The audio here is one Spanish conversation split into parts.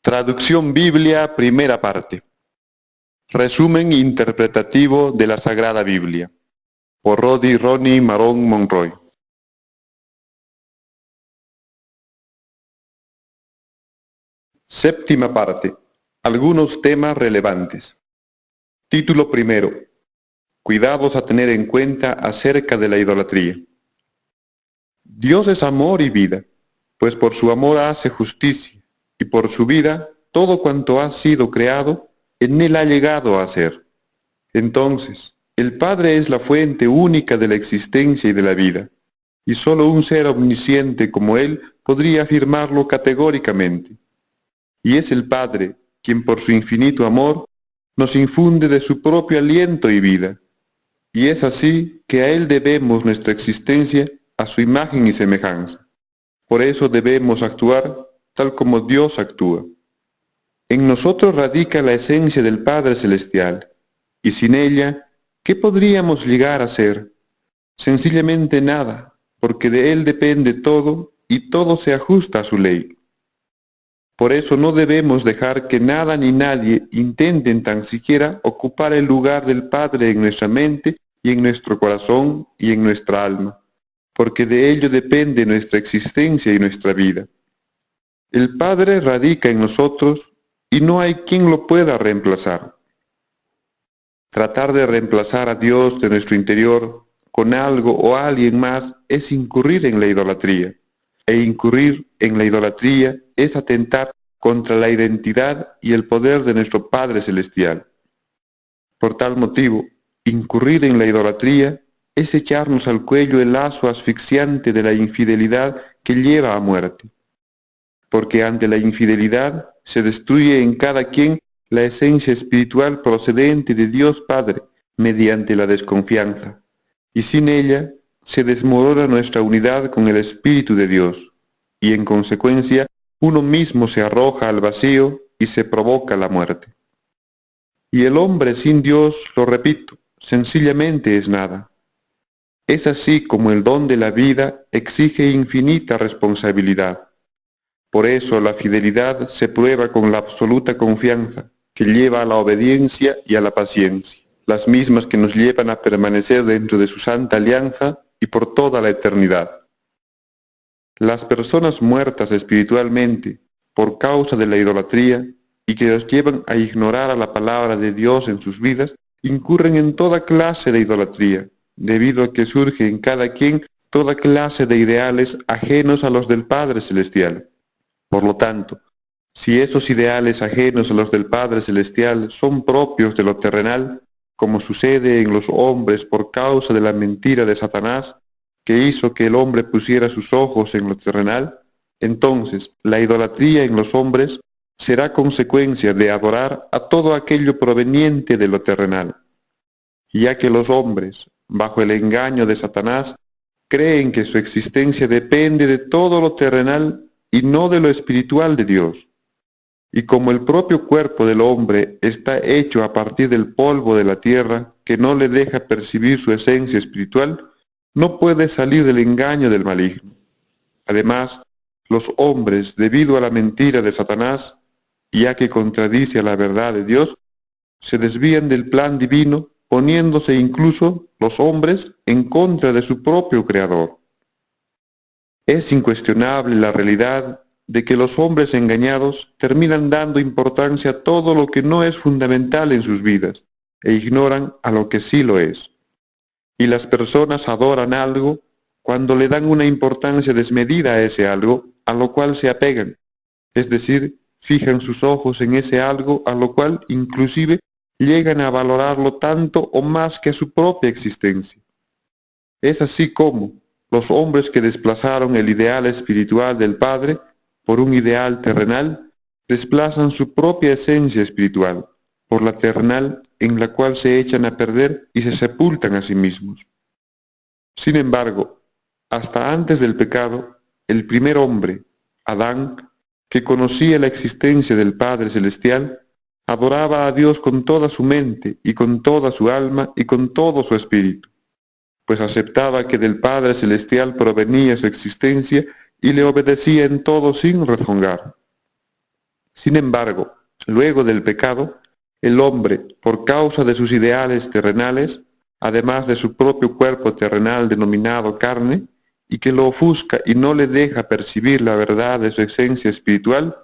Traducción Biblia, primera parte. Resumen interpretativo de la Sagrada Biblia. Por Ronnie Marón Monroy. Séptima parte. Algunos temas relevantes. Título primero. Cuidados a tener en cuenta acerca de la idolatría. Dios es amor y vida, pues por su amor hace justicia, y por su vida todo cuanto ha sido creado, en él ha llegado a ser. Entonces, el Padre es la fuente única de la existencia y de la vida, y sólo un ser omnisciente como Él podría afirmarlo categóricamente. Y es el Padre quien por su infinito amor nos infunde de su propio aliento y vida. Y es así que a Él debemos nuestra existencia a su imagen y semejanza. Por eso debemos actuar tal como Dios actúa. En nosotros radica la esencia del Padre Celestial, y sin ella, ¿qué podríamos llegar a ser? Sencillamente nada, porque de Él depende todo y todo se ajusta a su ley. Por eso no debemos dejar que nada ni nadie intenten tan siquiera ocupar el lugar del Padre en nuestra mente y en nuestro corazón y en nuestra alma, porque de ello depende nuestra existencia y nuestra vida. El Padre radica en nosotros y no hay quien lo pueda reemplazar. Tratar de reemplazar a Dios de nuestro interior con algo o alguien más es incurrir en la idolatría, e incurrir en la idolatría es atentar contra la identidad y el poder de nuestro Padre Celestial. Por tal motivo, incurrir en la idolatría es echarnos al cuello el lazo asfixiante de la infidelidad que lleva a muerte. Porque ante la infidelidad se destruye en cada quien la esencia espiritual procedente de Dios Padre mediante la desconfianza, y sin ella se desmorona nuestra unidad con el Espíritu de Dios, y en consecuencia uno mismo se arroja al vacío y se provoca la muerte. Y el hombre sin Dios, lo repito, sencillamente es nada. Es así como el don de la vida exige infinita responsabilidad. Por eso la fidelidad se prueba con la absoluta confianza, que lleva a la obediencia y a la paciencia, las mismas que nos llevan a permanecer dentro de su santa alianza y por toda la eternidad. Las personas muertas espiritualmente por causa de la idolatría y que los llevan a ignorar a la palabra de Dios en sus vidas, incurren en toda clase de idolatría, debido a que surge en cada quien toda clase de ideales ajenos a los del Padre Celestial. Por lo tanto, si esos ideales ajenos a los del Padre Celestial son propios de lo terrenal, como sucede en los hombres por causa de la mentira de Satanás, que hizo que el hombre pusiera sus ojos en lo terrenal, entonces la idolatría en los hombres será consecuencia de adorar a todo aquello proveniente de lo terrenal. Ya que los hombres, bajo el engaño de Satanás, creen que su existencia depende de todo lo terrenal y no de lo espiritual de Dios. Y como el propio cuerpo del hombre está hecho a partir del polvo de la tierra, que no le deja percibir su esencia espiritual, no puede salir del engaño del maligno. Además, los hombres, debido a la mentira de Satanás, ya que contradice a la verdad de Dios, se desvían del plan divino, poniéndose incluso los hombres en contra de su propio Creador. Es incuestionable la realidad de que los hombres engañados terminan dando importancia a todo lo que no es fundamental en sus vidas e ignoran a lo que sí lo es. Y las personas adoran algo cuando le dan una importancia desmedida a ese algo a lo cual se apegan, es decir, fijan sus ojos en ese algo a lo cual inclusive llegan a valorarlo tanto o más que a su propia existencia. Es así como los hombres que desplazaron el ideal espiritual del Padre por un ideal terrenal, desplazan su propia esencia espiritual por la terrenal en la cual se echan a perder y se sepultan a sí mismos. Sin embargo, hasta antes del pecado, el primer hombre, Adán, que conocía la existencia del Padre Celestial, adoraba a Dios con toda su mente y con toda su alma y con todo su espíritu, pues aceptaba que del Padre Celestial provenía su existencia y le obedecía en todo sin rezongar. Sin embargo, luego del pecado, el hombre, por causa de sus ideales terrenales, además de su propio cuerpo terrenal denominado carne, y que lo ofusca y no le deja percibir la verdad de su esencia espiritual,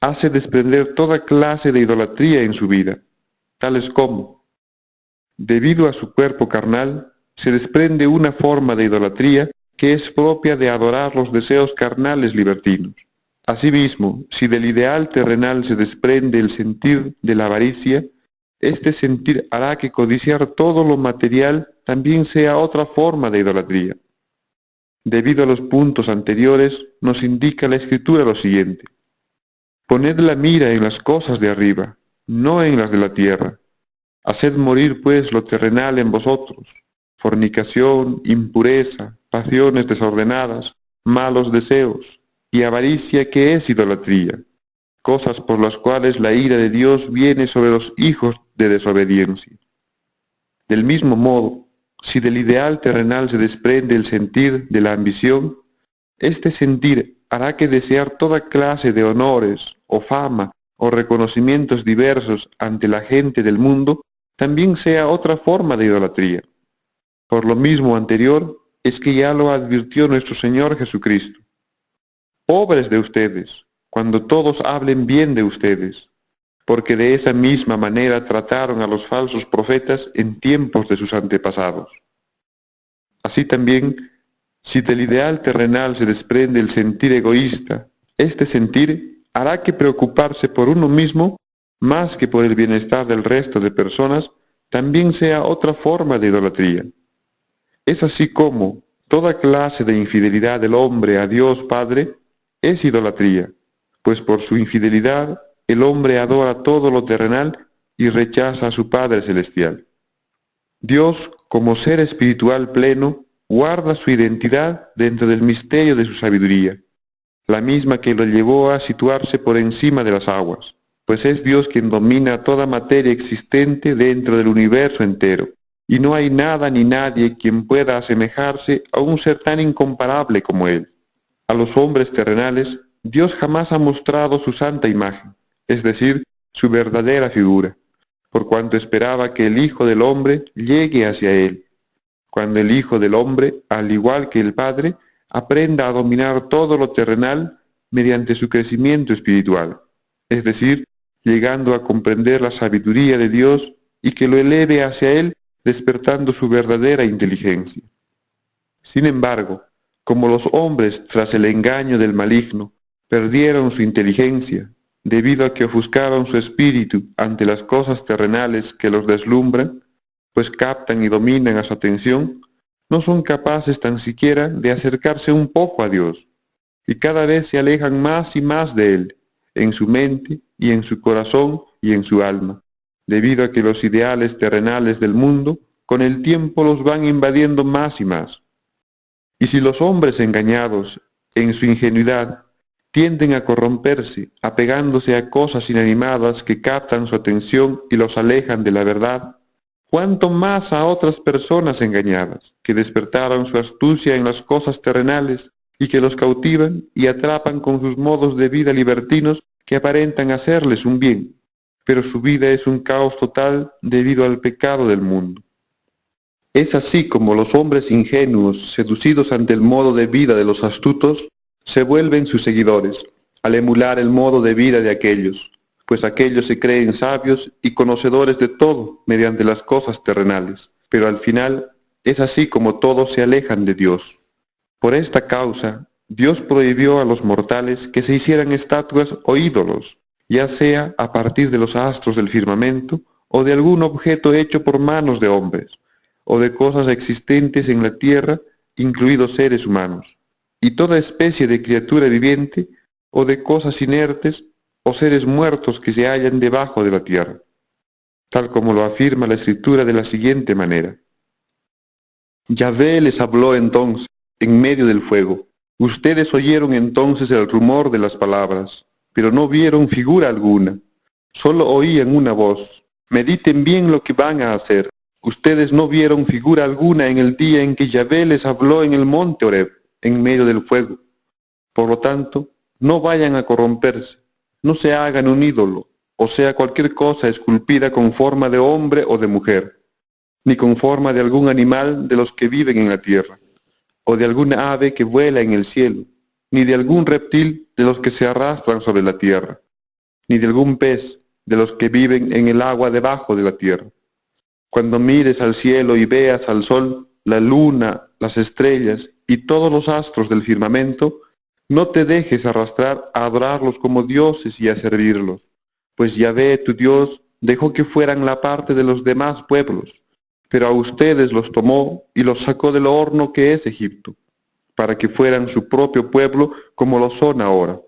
hace desprender toda clase de idolatría en su vida, tales como, debido a su cuerpo carnal, se desprende una forma de idolatría que es propia de adorar los deseos carnales libertinos. Asimismo, si del ideal terrenal se desprende el sentir de la avaricia, este sentir hará que codiciar todo lo material también sea otra forma de idolatría. Debido a los puntos anteriores, nos indica la Escritura lo siguiente: poned la mira en las cosas de arriba, no en las de la tierra. Haced morir pues lo terrenal en vosotros: fornicación, impureza, pasiones desordenadas, malos deseos, y avaricia, que es idolatría, cosas por las cuales la ira de Dios viene sobre los hijos de desobediencia. Del mismo modo, si del ideal terrenal se desprende el sentir de la ambición, este sentir hará que desear toda clase de honores, o fama, o reconocimientos diversos ante la gente del mundo también sea otra forma de idolatría. Por lo mismo anterior, es que ya lo advirtió nuestro Señor Jesucristo. Pobres de ustedes, cuando todos hablen bien de ustedes, porque de esa misma manera trataron a los falsos profetas en tiempos de sus antepasados. Así también, si del ideal terrenal se desprende el sentir egoísta, este sentir hará que preocuparse por uno mismo más que por el bienestar del resto de personas también sea otra forma de idolatría. Es así como toda clase de infidelidad del hombre a Dios Padre es idolatría, pues por su infidelidad el hombre adora todo lo terrenal y rechaza a su Padre Celestial. Dios, como ser espiritual pleno, guarda su identidad dentro del misterio de su sabiduría, la misma que lo llevó a situarse por encima de las aguas, pues es Dios quien domina toda materia existente dentro del universo entero, y no hay nada ni nadie quien pueda asemejarse a un ser tan incomparable como Él. A los hombres terrenales, Dios jamás ha mostrado su santa imagen, es decir, su verdadera figura, por cuanto esperaba que el Hijo del Hombre llegue hacia Él, cuando el Hijo del Hombre, al igual que el Padre, aprenda a dominar todo lo terrenal mediante su crecimiento espiritual, es decir, llegando a comprender la sabiduría de Dios y que lo eleve hacia Él, despertando su verdadera inteligencia. Sin embargo, como los hombres, tras el engaño del maligno, perdieron su inteligencia, debido a que ofuscaron su espíritu ante las cosas terrenales que los deslumbran, pues captan y dominan a su atención, no son capaces tan siquiera de acercarse un poco a Dios, y cada vez se alejan más y más de Él, en su mente y en su corazón y en su alma, debido a que los ideales terrenales del mundo con el tiempo los van invadiendo más y más. Y si los hombres engañados, en su ingenuidad, tienden a corromperse, apegándose a cosas inanimadas que captan su atención y los alejan de la verdad, cuánto más a otras personas engañadas, que despertaron su astucia en las cosas terrenales y que los cautivan y atrapan con sus modos de vida libertinos que aparentan hacerles un bien, pero su vida es un caos total debido al pecado del mundo. Es así como los hombres ingenuos, seducidos ante el modo de vida de los astutos, se vuelven sus seguidores, al emular el modo de vida de aquellos, pues aquellos se creen sabios y conocedores de todo mediante las cosas terrenales, pero al final es así como todos se alejan de Dios. Por esta causa, Dios prohibió a los mortales que se hicieran estatuas o ídolos, ya sea a partir de los astros del firmamento o de algún objeto hecho por manos de hombres, o de cosas existentes en la tierra, incluidos seres humanos, y toda especie de criatura viviente, o de cosas inertes, o seres muertos que se hallan debajo de la tierra, tal como lo afirma la Escritura de la siguiente manera. Yahvé les habló entonces, en medio del fuego. Ustedes oyeron entonces el rumor de las palabras, pero no vieron figura alguna, solo oían una voz. Mediten bien lo que van a hacer. Ustedes no vieron figura alguna en el día en que Yahvé les habló en el monte Horeb, en medio del fuego. Por lo tanto, no vayan a corromperse, no se hagan un ídolo, o sea cualquier cosa esculpida con forma de hombre o de mujer, ni con forma de algún animal de los que viven en la tierra, o de alguna ave que vuela en el cielo, ni de algún reptil de los que se arrastran sobre la tierra, ni de algún pez de los que viven en el agua debajo de la tierra. Cuando mires al cielo y veas al sol, la luna, las estrellas y todos los astros del firmamento, no te dejes arrastrar a adorarlos como dioses y a servirlos, pues Yahvé tu Dios dejó que fueran la parte de los demás pueblos, pero a ustedes los tomó y los sacó del horno que es Egipto, para que fueran su propio pueblo como lo son ahora.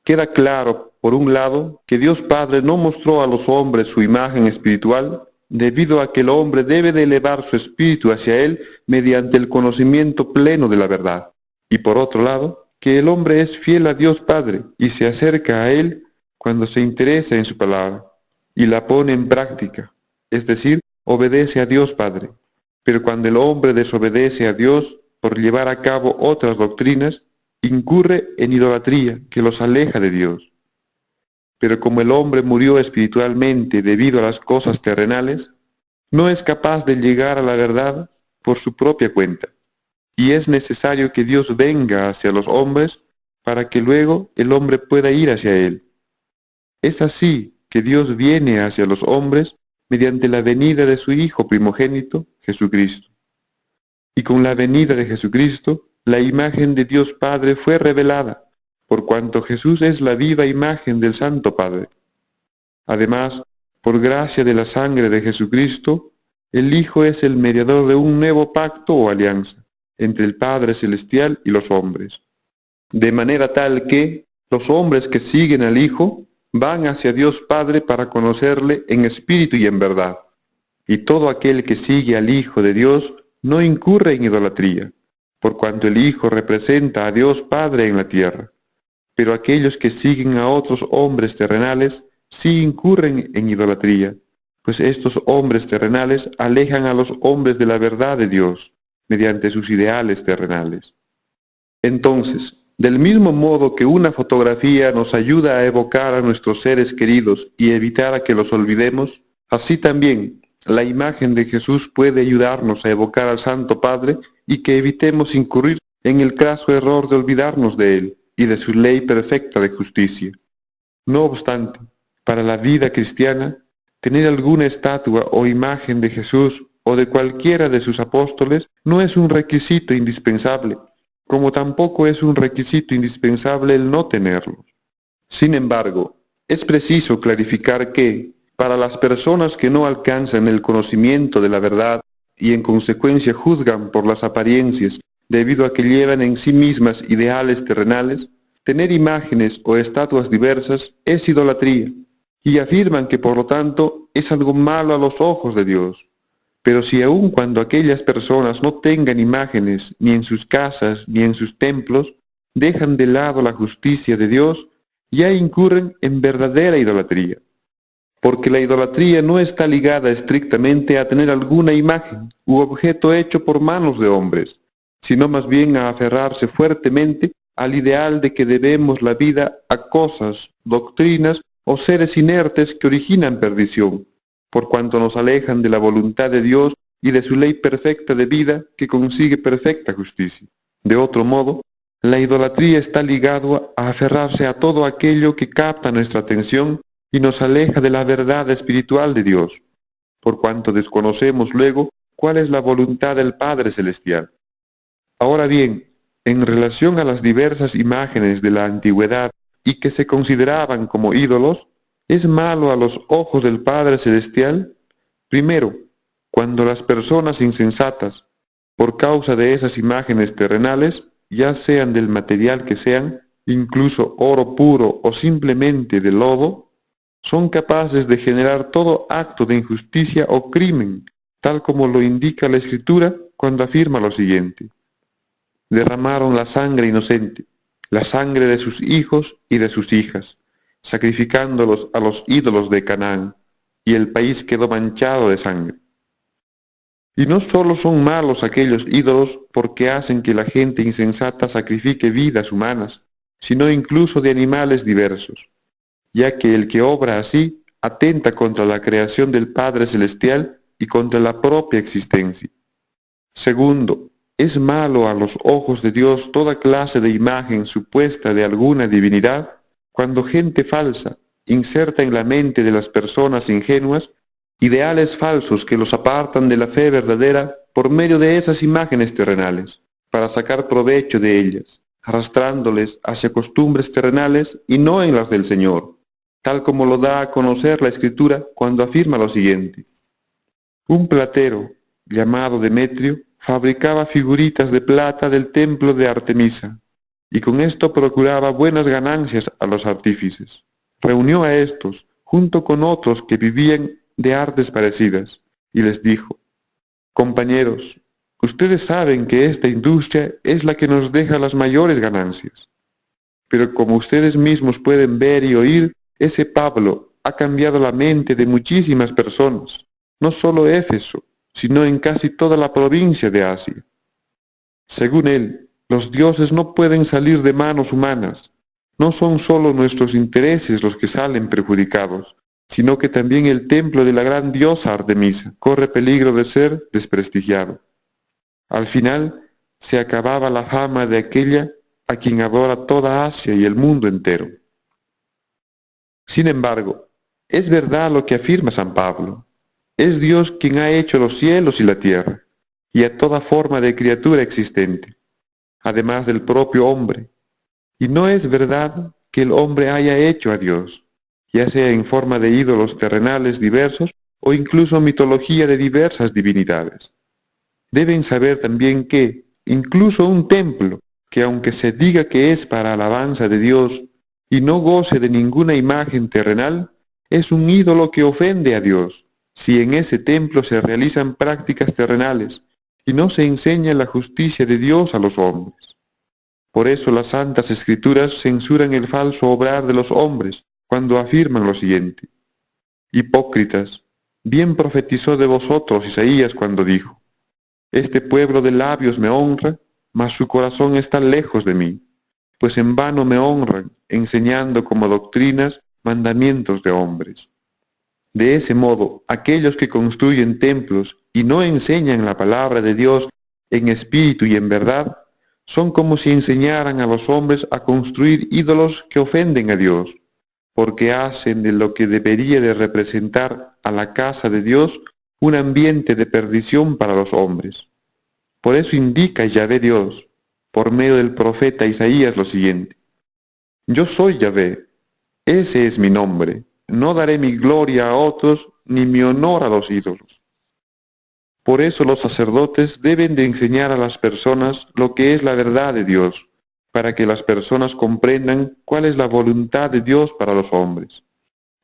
Queda claro, por un lado, que Dios Padre no mostró a los hombres su imagen espiritual, debido a que el hombre debe de elevar su espíritu hacia Él mediante el conocimiento pleno de la verdad. Y por otro lado, que el hombre es fiel a Dios Padre y se acerca a Él cuando se interesa en su palabra y la pone en práctica, es decir, obedece a Dios Padre. Pero cuando el hombre desobedece a Dios por llevar a cabo otras doctrinas, incurre en idolatría que los aleja de Dios. Pero como el hombre murió espiritualmente debido a las cosas terrenales, no es capaz de llegar a la verdad por su propia cuenta, y es necesario que Dios venga hacia los hombres para que luego el hombre pueda ir hacia Él. Es así que Dios viene hacia los hombres mediante la venida de su Hijo primogénito, Jesucristo. Y con la venida de Jesucristo, la imagen de Dios Padre fue revelada, por cuanto Jesús es la viva imagen del Santo Padre. Además, por gracia de la sangre de Jesucristo, el Hijo es el mediador de un nuevo pacto o alianza entre el Padre Celestial y los hombres, de manera tal que los hombres que siguen al Hijo van hacia Dios Padre para conocerle en espíritu y en verdad. Y todo aquel que sigue al Hijo de Dios no incurre en idolatría, por cuanto el Hijo representa a Dios Padre en la tierra. Pero aquellos que siguen a otros hombres terrenales sí incurren en idolatría, pues estos hombres terrenales alejan a los hombres de la verdad de Dios, mediante sus ideales terrenales. Entonces, del mismo modo que una fotografía nos ayuda a evocar a nuestros seres queridos y evitar a que los olvidemos, así también la imagen de Jesús puede ayudarnos a evocar al Santo Padre y que evitemos incurrir en el craso error de olvidarnos de Él y de su ley perfecta de justicia. No obstante, para la vida cristiana, tener alguna estatua o imagen de Jesús o de cualquiera de sus apóstoles no es un requisito indispensable, como tampoco es un requisito indispensable el no tenerlos. Sin embargo, es preciso clarificar que, para las personas que no alcanzan el conocimiento de la verdad y en consecuencia juzgan por las apariencias debido a que llevan en sí mismas ideales terrenales, tener imágenes o estatuas diversas es idolatría, y afirman que por lo tanto es algo malo a los ojos de Dios. Pero si aun cuando aquellas personas no tengan imágenes ni en sus casas ni en sus templos, dejan de lado la justicia de Dios, ya incurren en verdadera idolatría. Porque la idolatría no está ligada estrictamente a tener alguna imagen u objeto hecho por manos de hombres, sino más bien a aferrarse fuertemente al ideal de que debemos la vida a cosas, doctrinas o seres inertes que originan perdición, por cuanto nos alejan de la voluntad de Dios y de su ley perfecta de vida que consigue perfecta justicia. De otro modo, la idolatría está ligada a aferrarse a todo aquello que capta nuestra atención y nos aleja de la verdad espiritual de Dios, por cuanto desconocemos luego cuál es la voluntad del Padre Celestial. Ahora bien, en relación a las diversas imágenes de la antigüedad y que se consideraban como ídolos, ¿es malo a los ojos del Padre Celestial? Primero, cuando las personas insensatas, por causa de esas imágenes terrenales, ya sean del material que sean, incluso oro puro o simplemente de lodo, son capaces de generar todo acto de injusticia o crimen, tal como lo indica la Escritura cuando afirma lo siguiente: derramaron la sangre inocente, la sangre de sus hijos y de sus hijas, sacrificándolos a los ídolos de Canaán, y el país quedó manchado de sangre. Y no solo son malos aquellos ídolos porque hacen que la gente insensata sacrifique vidas humanas, sino incluso de animales diversos. ya que el que obra así atenta contra la creación del Padre Celestial y contra la propia existencia. Segundo, es malo a los ojos de Dios toda clase de imagen supuesta de alguna divinidad, cuando gente falsa inserta en la mente de las personas ingenuas ideales falsos que los apartan de la fe verdadera por medio de esas imágenes terrenales, para sacar provecho de ellas, arrastrándoles hacia costumbres terrenales y no en las del Señor, tal como lo da a conocer la Escritura cuando afirma lo siguiente. Un platero, llamado Demetrio, fabricaba figuritas de plata del templo de Artemisa, y con esto procuraba buenas ganancias a los artífices. Reunió a estos, junto con otros que vivían de artes parecidas, y les dijo: compañeros, ustedes saben que esta industria es la que nos deja las mayores ganancias. Pero como ustedes mismos pueden ver y oír, ese Pablo ha cambiado la mente de muchísimas personas, no solo Éfeso, sino en casi toda la provincia de Asia. Según él, los dioses no pueden salir de manos humanas. No son solo nuestros intereses los que salen perjudicados, sino que también el templo de la gran diosa Artemisa corre peligro de ser desprestigiado. Al final, se acababa la fama de aquella a quien adora toda Asia y el mundo entero. Sin embargo, es verdad lo que afirma San Pablo. Es Dios quien ha hecho los cielos y la tierra, y a toda forma de criatura existente, además del propio hombre. Y no es verdad que el hombre haya hecho a Dios, ya sea en forma de ídolos terrenales diversos o incluso mitología de diversas divinidades. Deben saber también que, incluso un templo, que aunque se diga que es para alabanza de Dios y no goce de ninguna imagen terrenal, es un ídolo que ofende a Dios, si en ese templo se realizan prácticas terrenales y no se enseña la justicia de Dios a los hombres. Por eso las Santas Escrituras censuran el falso obrar de los hombres cuando afirman lo siguiente: hipócritas, bien profetizó de vosotros Isaías cuando dijo: este pueblo de labios me honra, mas su corazón está lejos de mí, pues en vano me honran, enseñando como doctrinas mandamientos de hombres. De ese modo, aquellos que construyen templos y no enseñan la palabra de Dios en espíritu y en verdad, son como si enseñaran a los hombres a construir ídolos que ofenden a Dios, porque hacen de lo que debería de representar a la casa de Dios un ambiente de perdición para los hombres. Por eso indica Yahvé Dios, por medio del profeta Isaías, lo siguiente: yo soy Yahvé, ese es mi nombre, no daré mi gloria a otros, ni mi honor a los ídolos. Por eso los sacerdotes deben de enseñar a las personas lo que es la verdad de Dios, para que las personas comprendan cuál es la voluntad de Dios para los hombres.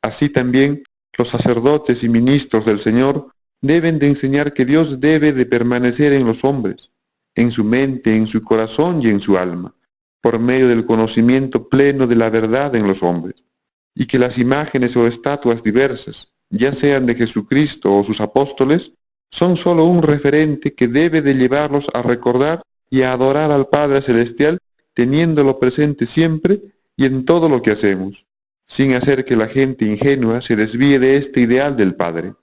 Así también, los sacerdotes y ministros del Señor deben de enseñar que Dios debe de permanecer en los hombres, en su mente, en su corazón y en su alma, por medio del conocimiento pleno de la verdad en los hombres, y que las imágenes o estatuas diversas, ya sean de Jesucristo o sus apóstoles, son sólo un referente que debe de llevarlos a recordar y a adorar al Padre Celestial, teniéndolo presente siempre y en todo lo que hacemos, sin hacer que la gente ingenua se desvíe de este ideal del Padre.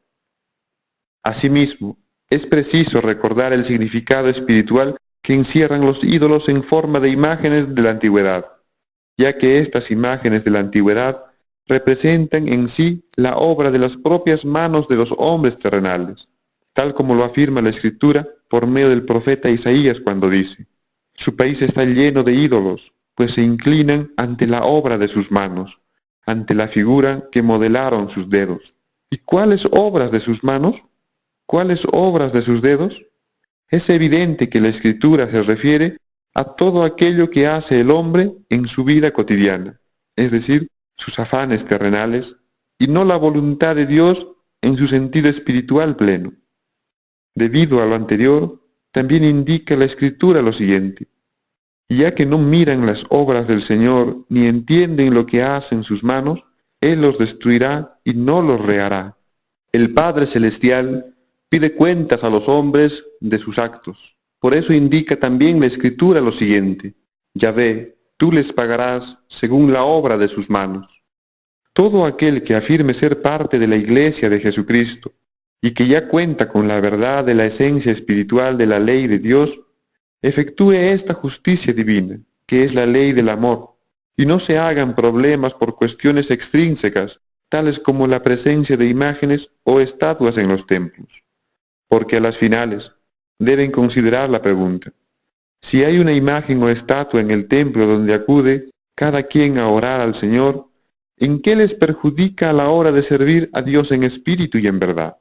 Asimismo, es preciso recordar el significado espiritual que encierran los ídolos en forma de imágenes de la antigüedad, ya que estas imágenes de la antigüedad representan en sí la obra de las propias manos de los hombres terrenales, tal como lo afirma la Escritura por medio del profeta Isaías cuando dice: su país está lleno de ídolos, pues se inclinan ante la obra de sus manos, ante la figura que modelaron sus dedos. ¿Y cuáles obras de sus manos? ¿Cuáles obras de sus dedos? Es evidente que la Escritura se refiere a todo aquello que hace el hombre en su vida cotidiana, es decir, sus afanes terrenales, y no la voluntad de Dios en su sentido espiritual pleno. Debido a lo anterior, también indica la Escritura lo siguiente: ya que no miran las obras del Señor ni entienden lo que hacen sus manos, Él los destruirá y no los rehará. El Padre Celestial pide cuentas a los hombres de sus actos. Por eso indica también la Escritura lo siguiente: Yahvé, tú les pagarás según la obra de sus manos. Todo aquel que afirme ser parte de la Iglesia de Jesucristo y que ya cuenta con la verdad de la esencia espiritual de la ley de Dios, efectúe esta justicia divina, que es la ley del amor, y no se hagan problemas por cuestiones extrínsecas, tales como la presencia de imágenes o estatuas en los templos, porque a las finales deben considerar la pregunta: si hay una imagen o estatua en el templo donde acude cada quien a orar al Señor, ¿en qué les perjudica a la hora de servir a Dios en espíritu y en verdad?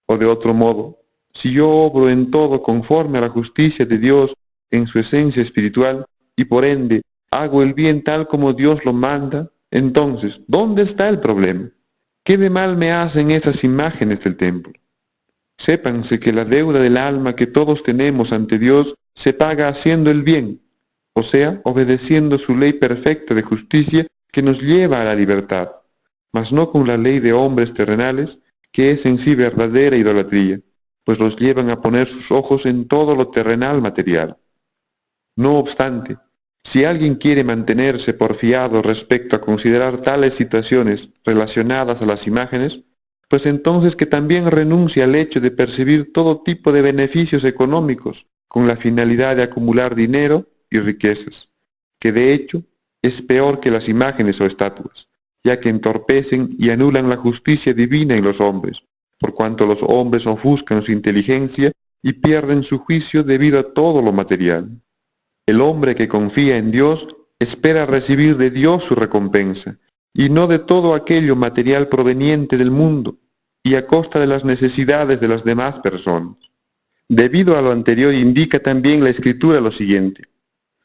O de otro modo, si yo obro en todo conforme a la justicia de Dios en su esencia espiritual, y por ende hago el bien tal como Dios lo manda, entonces, ¿dónde está el problema? ¿Qué de mal me hacen esas imágenes del templo? Sépanse que la deuda del alma que todos tenemos ante Dios se paga haciendo el bien, o sea, obedeciendo su ley perfecta de justicia que nos lleva a la libertad, mas no con la ley de hombres terrenales, que es en sí verdadera idolatría, pues los llevan a poner sus ojos en todo lo terrenal material. No obstante, si alguien quiere mantenerse porfiado respecto a considerar tales situaciones relacionadas a las imágenes, pues entonces que también renuncie al hecho de percibir todo tipo de beneficios económicos con la finalidad de acumular dinero y riquezas, que de hecho es peor que las imágenes o estatuas, ya que entorpecen y anulan la justicia divina en los hombres, por cuanto los hombres ofuscan su inteligencia y pierden su juicio debido a todo lo material. El hombre que confía en Dios espera recibir de Dios su recompensa, y no de todo aquello material proveniente del mundo, y a costa de las necesidades de las demás personas. Debido a lo anterior indica también la Escritura lo siguiente: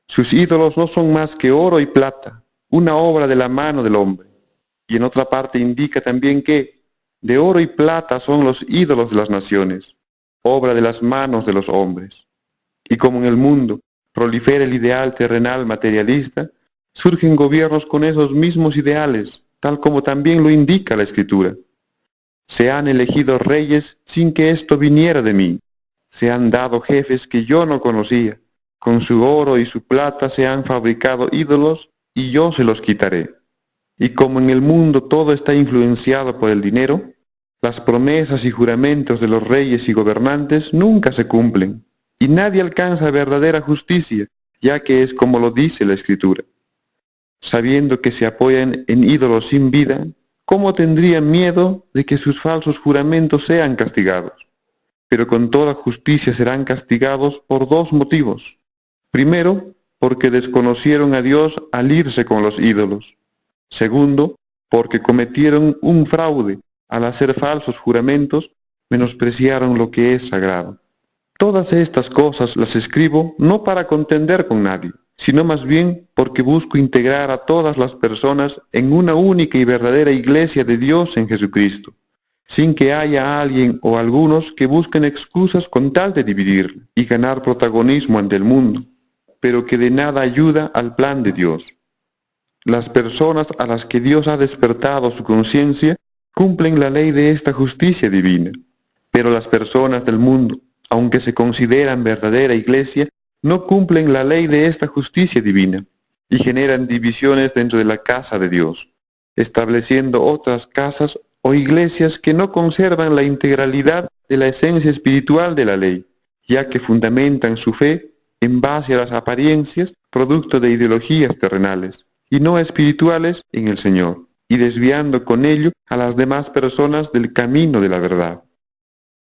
sus ídolos no son más que oro y plata, una obra de la mano del hombre. Y en otra parte indica también que de oro y plata son los ídolos de las naciones, obra de las manos de los hombres. Y como en el mundo prolifera el ideal terrenal materialista, surgen gobiernos con esos mismos ideales, tal como también lo indica la Escritura. Se han elegido reyes sin que esto viniera de mí. Se han dado jefes que yo no conocía. Con su oro y su plata se han fabricado ídolos y yo se los quitaré. Y como en el mundo todo está influenciado por el dinero, las promesas y juramentos de los reyes y gobernantes nunca se cumplen, y nadie alcanza verdadera justicia, ya que es como lo dice la Escritura. Sabiendo que se apoyan en ídolos sin vida, ¿cómo tendrían miedo de que sus falsos juramentos sean castigados? Pero con toda justicia serán castigados por dos motivos. Primero, porque desconocieron a Dios al irse con los ídolos. Segundo, porque cometieron un fraude al hacer falsos juramentos, menospreciaron lo que es sagrado. Todas estas cosas las escribo no para contender con nadie, sino más bien porque busco integrar a todas las personas en una única y verdadera iglesia de Dios en Jesucristo, sin que haya alguien o algunos que busquen excusas con tal de dividirla y ganar protagonismo ante el mundo, pero que de nada ayuda al plan de Dios. Las personas a las que Dios ha despertado su conciencia cumplen la ley de esta justicia divina, pero las personas del mundo, aunque se consideran verdadera iglesia, no cumplen la ley de esta justicia divina y generan divisiones dentro de la casa de Dios, estableciendo otras casas o iglesias que no conservan la integralidad de la esencia espiritual de la ley, ya que fundamentan su fe en base a las apariencias producto de ideologías terrenales y no espirituales en el Señor, y desviando con ello a las demás personas del camino de la verdad.